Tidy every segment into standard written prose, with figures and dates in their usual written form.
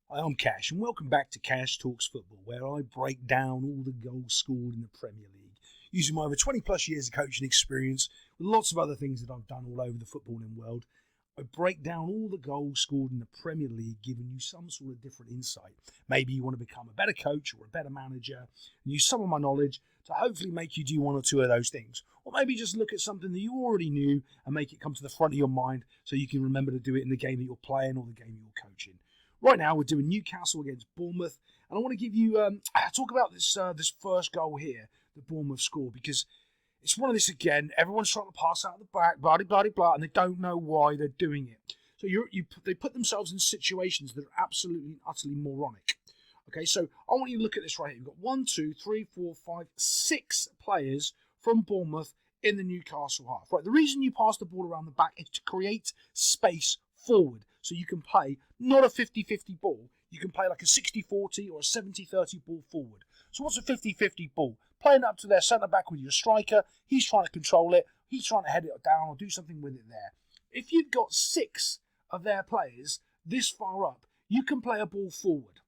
Hi, I'm Cash, and welcome back to Cash Talks Football, where I break down all the goals scored in the Premier League, using my over 20 plus years of coaching experience, with lots of other things that I've done all over the footballing world. I break down all the goals scored in the Premier League, giving you some sort of different insight. Maybe you want to become a better coach or a better manager, and use some of my knowledge to hopefully make you do one or two of those things. Or maybe just look at something that you already knew and make it come to the front of your mind so you can remember to do it in the game that you're playing or the game you're coaching. Right now, we're doing Newcastle against Bournemouth, and I want to give you talk about this first goal here that Bournemouth scored, because it's one of this again. Everyone's trying to pass out the back, blah blah blah, and they don't know why they're doing it. So they put themselves in situations that are absolutely and utterly moronic. Okay, so I want you to look at this right here. You've got 1, 2, 3, 4, 5, 6 players from Bournemouth in the Newcastle half. Right, the reason you pass the ball around the back is to create space forward. So you can play not a 50-50 ball. You can play like a 60-40 or a 70-30 ball forward. So what's a 50-50 ball? Playing up to their centre-back with your striker. He's trying to control it. He's trying to head it down or do something with it there. If you've got 6 of their players this far up, you can play a ball forward.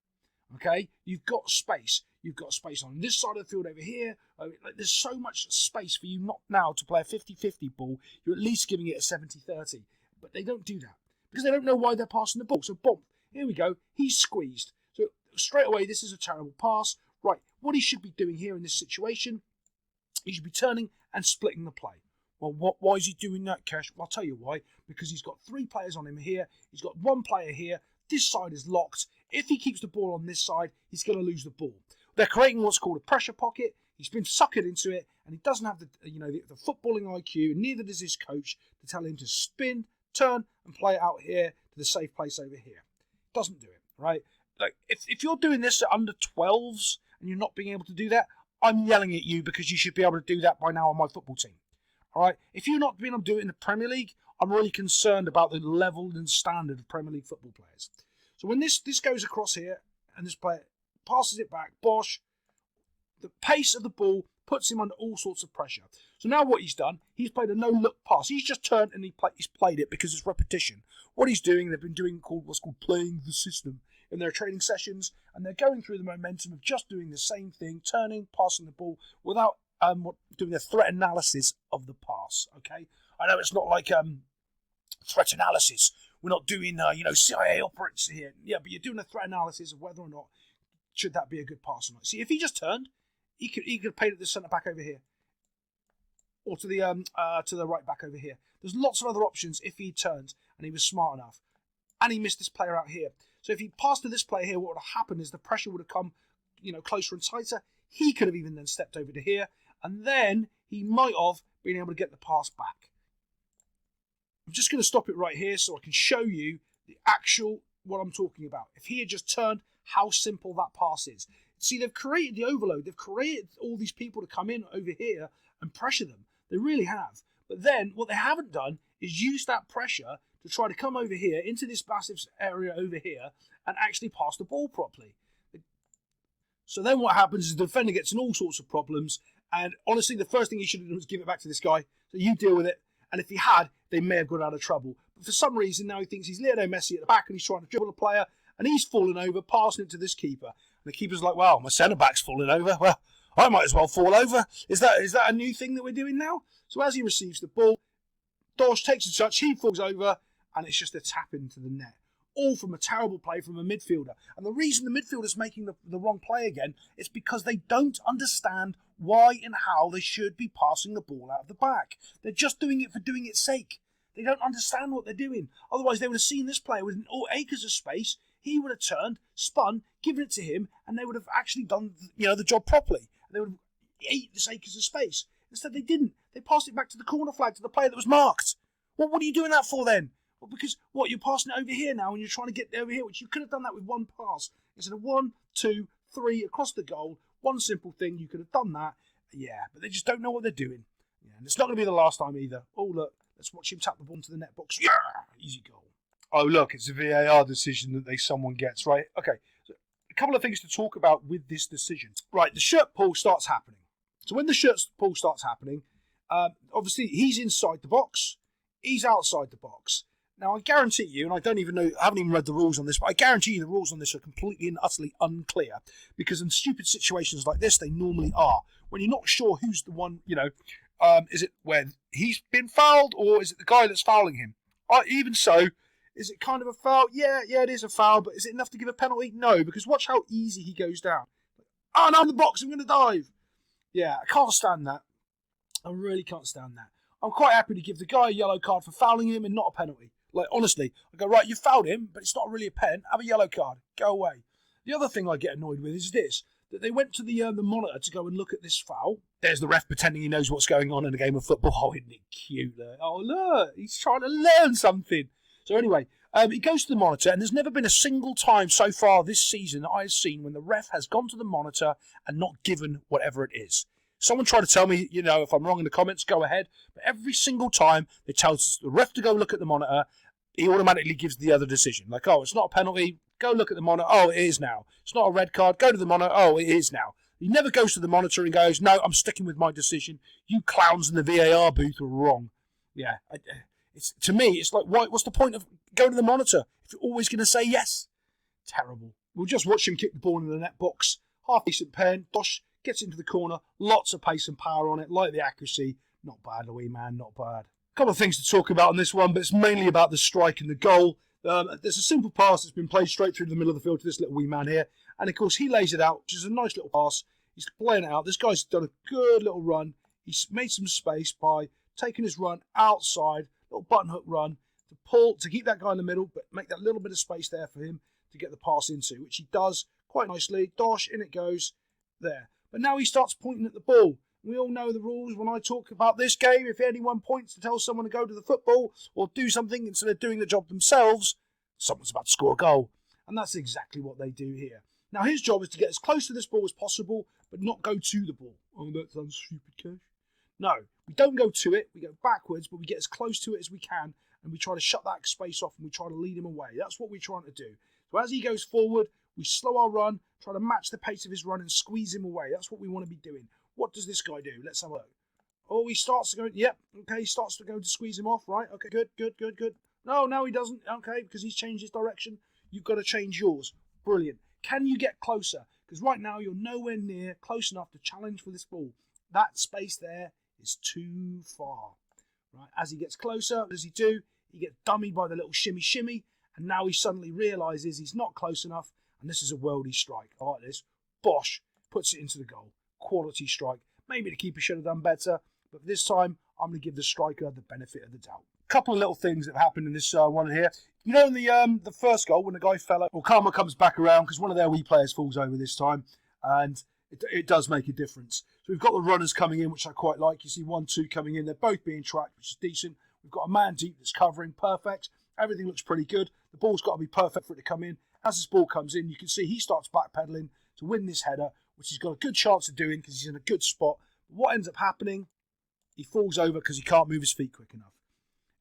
Okay? You've got space. You've got space on this side of the field over here. There's so much space for you not now to play a 50-50 ball. You're at least giving it a 70-30. But they don't do that, because they don't know why they're passing the ball. So, boom, here we go. He's squeezed. So, straight away, this is a terrible pass. Right, what he should be doing here in this situation, he should be turning and splitting the play. Well, why is he doing that, Cash? Well, I'll tell you why. Because he's got 3 players on him here. He's got 1 player here. This side is locked. If he keeps the ball on this side, he's going to lose the ball. They're creating what's called a pressure pocket. He's been suckered into it, and he doesn't have the footballing IQ, and neither does his coach, to tell him to spin, turn and play it out here to the safe place over here. Doesn't do it, right? Like if you're doing this at under 12s and you're not being able to do that, I'm yelling at you, because you should be able to do that by now on my football team. All right? If you're not being able to do it in the Premier League, I'm really concerned about the level and standard of Premier League football players. So when this goes across here and this player passes it back, Bosch, the pace of the ball puts him under all sorts of pressure. So now what he's done, he's played a no-look pass. He's just turned and he's played it because it's repetition. What he's doing, they've been doing what's called playing the system in their training sessions, and they're going through the momentum of just doing the same thing, turning, passing the ball, without doing a threat analysis of the pass. Okay, I know it's not like threat analysis. We're not doing CIA operatives here. Yeah, but you're doing a threat analysis of whether or not should that be a good pass or not. See, if he just turned, he could have played at the centre back over here, or to the right back over here. There's lots of other options if he turned and he was smart enough. And he missed this player out here. So if he passed to this player here, what would have happened is the pressure would have come, closer and tighter. He could have even then stepped over to here, and then he might have been able to get the pass back. I'm just going to stop it right here so I can show you the actual what I'm talking about. If he had just turned, how simple that pass is. See, they've created the overload. They've created all these people to come in over here and pressure them. They really have. But then what they haven't done is use that pressure to try to come over here into this massive area over here and actually pass the ball properly. So then what happens is the defender gets in all sorts of problems, and honestly the first thing he should have done was give it back to this guy. So you deal with it. And if he had, they may have got out of trouble. But for some reason now he thinks he's Lionel Messi at the back and he's trying to dribble a player, and he's falling over, passing it to this keeper. And the keeper's like, well, my centre-back's falling over. Well, I might as well fall over. Is that a new thing that we're doing now? So as he receives the ball, Dorsch takes a touch, he falls over, and it's just a tap into the net. All from a terrible play from a midfielder. And the reason the midfielder's making the wrong play again is because they don't understand why and how they should be passing the ball out of the back. They're just doing it for doing its sake. They don't understand what they're doing. Otherwise, they would have seen this player with all acres of space. He would have turned, spun, given it to him, and they would have actually done the job properly. They would have ate this acres of space. Instead, they didn't. They passed it back to the corner flag, to the player that was marked. Well, what are you doing that for then? Well, because, you're passing it over here now and you're trying to get over here, which you could have done that with one pass. Instead of 1, 2, 3 across the goal, one simple thing, you could have done that. Yeah, but they just don't know what they're doing. Yeah, and it's not going to be the last time either. Oh, look, let's watch him tap the ball into the net box. Yeah, easy goal. Oh, look, it's a VAR decision that someone gets, right? Okay, so a couple of things to talk about with this decision. Right, the shirt pull starts happening. So when the shirt pull starts happening, obviously he's inside the box, he's outside the box. Now, I guarantee you, and I don't even know, I haven't even read the rules on this, but I guarantee you the rules on this are completely and utterly unclear, because in stupid situations like this, they normally are. When you're not sure who's the one, is it when he's been fouled, or is it the guy that's fouling him? Even so, is it kind of a foul? Yeah, it is a foul, but is it enough to give a penalty? No, because watch how easy he goes down. Oh, no, I'm in the box, I'm going to dive. Yeah, I can't stand that. I really can't stand that. I'm quite happy to give the guy a yellow card for fouling him and not a penalty. Like, honestly, I go, right, you fouled him, but it's not really a pen. Have a yellow card. Go away. The other thing I get annoyed with is this, that they went to the monitor to go and look at this foul. There's the ref pretending he knows what's going on in a game of football. Oh, isn't it cute? Oh, look, he's trying to learn something. So anyway, he goes to the monitor, and there's never been a single time so far this season that I've seen when the ref has gone to the monitor and not given whatever it is. Someone try to tell me, if I'm wrong in the comments, go ahead. But every single time they tell the ref to go look at the monitor, he automatically gives the other decision. Like, oh, it's not a penalty, go look at the monitor. Oh, it is now. It's not a red card, go to the monitor. Oh, it is now. He never goes to the monitor and goes, no, I'm sticking with my decision. You clowns in the VAR booth are wrong. Yeah, to me, it's like, what's the point of going to the monitor if you're always going to say yes? Terrible. We'll just watch him kick the ball in the net box. Half decent pen. Dosh gets into the corner. Lots of pace and power on it. Like the accuracy. Not bad, Louis, man. Not bad. A couple of things to talk about on this one, but it's mainly about the strike and the goal. There's a simple pass that's been played straight through the middle of the field to this little wee man here. And, of course, he lays it out, which is a nice little pass. He's playing it out. This guy's done a good little run. He's made some space by taking his run outside, little button hook run, to keep that guy in the middle, but make that little bit of space there for him to get the pass into, which he does quite nicely. Dosh, in it goes, there. But now he starts pointing at the ball. We all know the rules when I talk about this game. If anyone points to tell someone to go to the football or do something instead of doing the job themselves, someone's about to score a goal. And that's exactly what they do here. Now his job is to get as close to this ball as possible, but not go to the ball. Oh, that sounds stupid, Cash. No, we don't go to it. We go backwards, but we get as close to it as we can, and we try to shut that space off, and we try to lead him away. That's what we're trying to do. So as he goes forward, we slow our run, try to match the pace of his run and squeeze him away. That's what we want to be doing. What does this guy do? Let's have a look. Oh, he starts to go, yep, okay, he starts to go to squeeze him off, right? Okay, good. No, he doesn't. Okay, because he's changed his direction. You've got to change yours. Brilliant. Can you get closer? Because right now you're nowhere near close enough to challenge for this ball. That space there is too far. Right? As he gets closer, what does he do? He gets dummied by the little shimmy, and now he suddenly realises he's not close enough, and this is a worldy strike. I like this. Bosh puts it into the goal. Quality strike. Maybe the keeper should have done better, but this time I'm going to give the striker the benefit of the doubt. A couple of little things that have happened in this one here. In the first goal, when the guy fell over, karma comes back around because one of their wee players falls over this time, and it does make a difference. So we've got the runners coming in, which I quite like. You see 1-2 coming in. They're both being tracked, which is decent. We've got a man deep that's covering. Perfect. Everything looks pretty good. The ball's got to be perfect for it to come in. As this ball comes in, you can see he starts backpedaling to win this header, which he's got a good chance of doing because he's in a good spot. But what ends up happening? He falls over because he can't move his feet quick enough.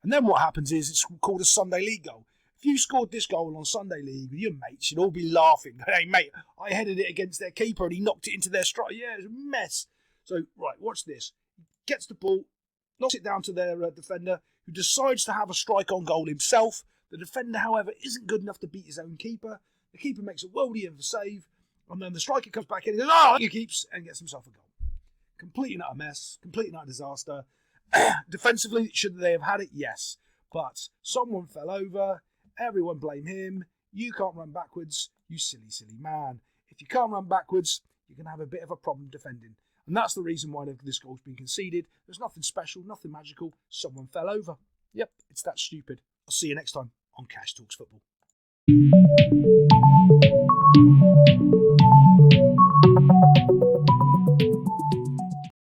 And then what happens is it's called a Sunday League goal. If you scored this goal on Sunday League with your mates, you'd all be laughing. Hey, mate, I headed it against their keeper and he knocked it into their strike. Yeah, it was a mess. So, right, watch this. He gets the ball, knocks it down to their defender, who decides to have a strike on goal himself. The defender, however, isn't good enough to beat his own keeper. The keeper makes a worldie of a save, and then the striker comes back in and goes, he keeps, and gets himself a goal. Complete and utter mess, complete and utter disaster. Defensively, should they have had it? Yes. But someone fell over, everyone blame him, you can't run backwards, you silly, silly man. If you can't run backwards, you're going to have a bit of a problem defending. And that's the reason why this goal's been conceded. There's nothing special, nothing magical, someone fell over. Yep, it's that stupid. I'll see you next time on Cash Talks Football.